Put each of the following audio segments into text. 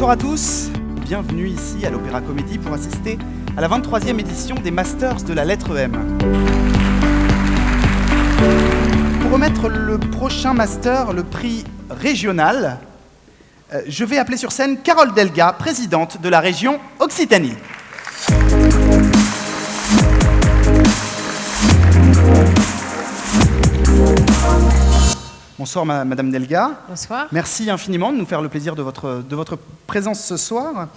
Bonjour à tous, bienvenue ici à l'Opéra Comédie pour assister à la 23e édition des Masters de la lettre M. Pour remettre le prochain master, le prix régional, je vais appeler sur scène Carole Delga, présidente de la région Occitanie. Bonsoir Madame Delga. Bonsoir. Merci infiniment de nous faire le plaisir de votre présence ce soir.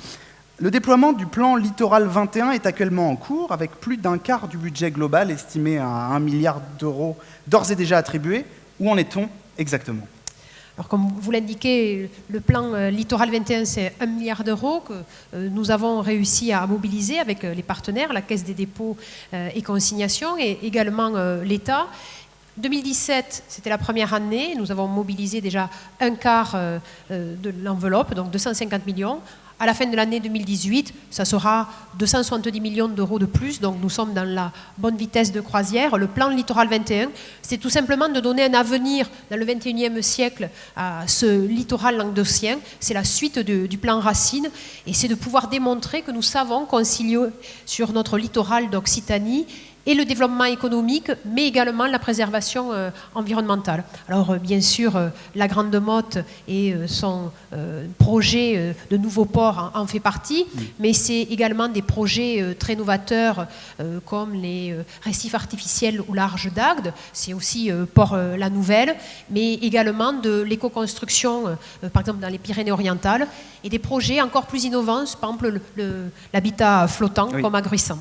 Le déploiement du plan Littoral 21 est actuellement en cours, avec plus d'un quart du budget global estimé à 1 milliard d'euros d'ores et déjà attribués. Où en est-on exactement ? Alors, comme vous l'indiquez, le plan Littoral 21, c'est 1 milliard d'euros que nous avons réussi à mobiliser avec les partenaires, la Caisse des dépôts et consignations, et également l'État. 2017, c'était la première année. Nous avons mobilisé déjà un quart de l'enveloppe, donc 250 millions. À la fin de l'année 2018, ça sera 270 millions d'euros de plus. Donc nous sommes dans la bonne vitesse de croisière. Le plan Littoral 21, c'est tout simplement de donner un avenir dans le 21e siècle à ce littoral languedocien. C'est la suite du plan Racine. Et c'est de pouvoir démontrer que nous savons concilier sur notre littoral d'Occitanie et le développement économique, mais également la préservation environnementale. Alors, bien sûr, la Grande Motte et son projet de nouveau port en fait partie, mais c'est également des projets très novateurs comme les récifs artificiels au large d'Agde, c'est aussi Port-la-Nouvelle, mais également de l'éco-construction, par exemple dans les Pyrénées-Orientales, et des projets encore plus innovants, par exemple l'habitat flottant, comme à Gruissant.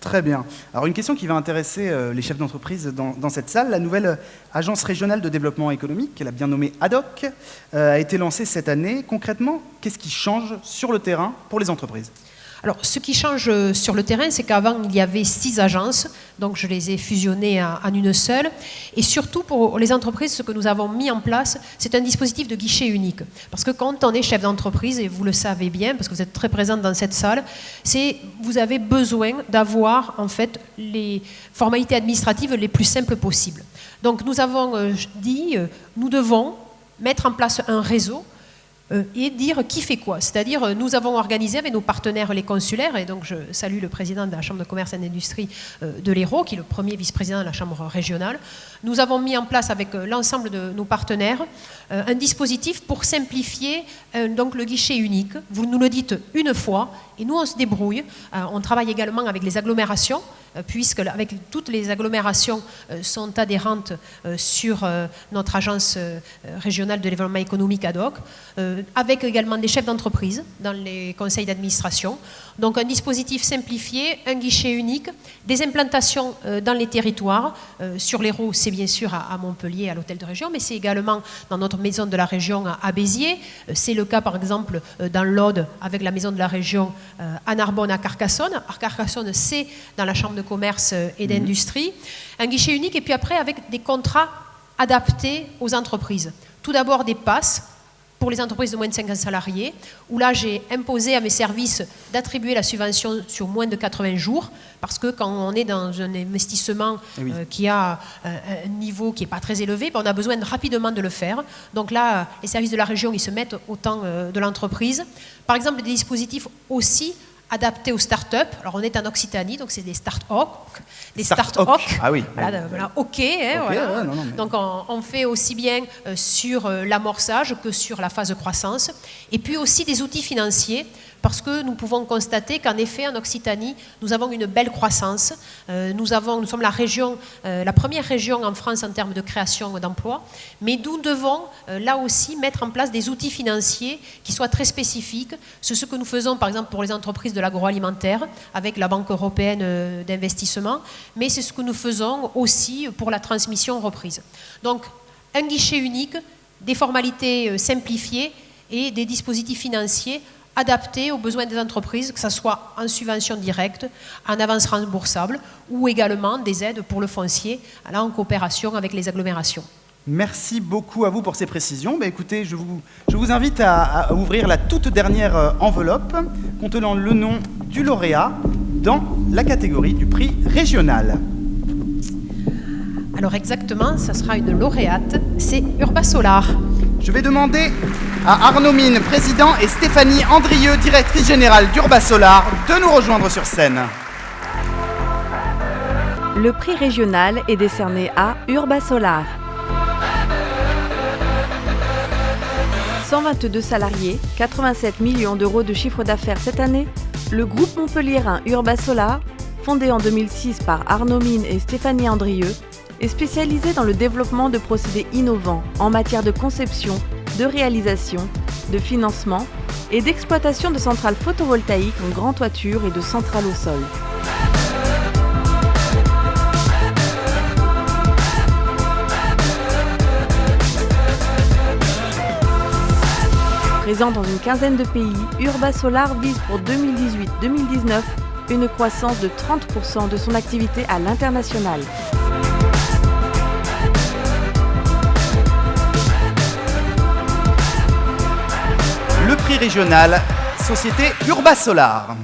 Très bien. Alors une question qui va intéresser les chefs d'entreprise dans cette salle. La nouvelle agence régionale de développement économique, qu'elle a bien nommée ADOC, a été lancée cette année. Concrètement, qu'est-ce qui change sur le terrain pour les entreprises ? Alors, ce qui change sur le terrain, c'est qu'avant, il y avait 6 agences, donc je les ai fusionnées en une seule. Et surtout, pour les entreprises, ce que nous avons mis en place, c'est un dispositif de guichet unique. Parce que quand on est chef d'entreprise, et vous le savez bien, parce que vous êtes très présente dans cette salle, vous avez besoin d'avoir, en fait, les formalités administratives les plus simples possibles. Donc, nous avons dit, nous devons mettre en place un réseau et dire qui fait quoi. C'est-à-dire, nous avons organisé avec nos partenaires les consulaires, et donc je salue le président de la Chambre de commerce et d'industrie de l'Hérault, qui est le premier vice-président de la Chambre régionale. Nous avons mis en place avec l'ensemble de nos partenaires un dispositif pour simplifier donc le guichet unique. Vous nous le dites une fois, et nous on se débrouille. On travaille également avec les agglomérations, puisque avec toutes les agglomérations sont adhérentes sur notre agence régionale de développement économique ADOC, avec également des chefs d'entreprise dans les conseils d'administration. Donc un dispositif simplifié, un guichet unique, des implantations dans les territoires. Sur l'Hérault, c'est bien sûr à Montpellier, à l'hôtel de région, mais c'est également dans notre maison de la région à Béziers. C'est le cas par exemple dans l'Aude avec la maison de la région à Narbonne, à Carcassonne. À Carcassonne, c'est dans la chambre de commerce et d'industrie. Un guichet unique, et puis après avec des contrats adaptés aux entreprises. Tout d'abord des passes pour les entreprises de moins de 50 salariés, où là j'ai imposé à mes services d'attribuer la subvention sur moins de 80 jours, parce que quand on est dans un investissement qui a un niveau qui n'est pas très élevé, on a besoin rapidement de le faire. Donc là, les services de la région, ils se mettent au temps de l'entreprise. Par exemple, des dispositifs aussi adaptés aux start-up. Alors on est en Occitanie, donc c'est des start-up. Des start-up. Ah oui. Voilà, OK. Voilà. Ouais, non, mais... Donc on fait aussi bien sur l'amorçage que sur la phase de croissance. Et puis aussi des outils financiers, parce que nous pouvons constater qu'en effet, en Occitanie, nous avons une belle croissance. Nous sommes la première région en France en termes de création d'emplois, mais nous devons là aussi mettre en place des outils financiers qui soient très spécifiques. C'est ce que nous faisons par exemple pour les entreprises de l'agroalimentaire avec la Banque européenne d'investissement, mais c'est ce que nous faisons aussi pour la transmission reprise. Donc un guichet unique, des formalités simplifiées et des dispositifs financiers adaptés aux besoins des entreprises, que ce soit en subvention directe, en avance remboursable ou également des aides pour le foncier, là en coopération avec les agglomérations. Merci beaucoup à vous pour ces précisions. Écoutez, je vous invite à ouvrir la toute dernière enveloppe contenant le nom du lauréat dans la catégorie du prix régional. Alors exactement, ça sera une lauréate, c'est Urbasolar. Je vais demander à Arnaud Mine, président, et Stéphanie Andrieux, directrice générale d'Urbasolar, de nous rejoindre sur scène. Le prix régional est décerné à Urbasolar. 122 salariés, 87 millions d'euros de chiffre d'affaires cette année, le groupe montpelliérain Urbasolar, fondé en 2006 par Arnaud Mine et Stéphanie Andrieux, est spécialisé dans le développement de procédés innovants en matière de conception, de réalisation, de financement et d'exploitation de centrales photovoltaïques en grande toiture et de centrales au sol. Présent dans une quinzaine de pays, Urbasolar vise pour 2018-2019 une croissance de 30% de son activité à l'international. Le prix régional, société Urbasolar.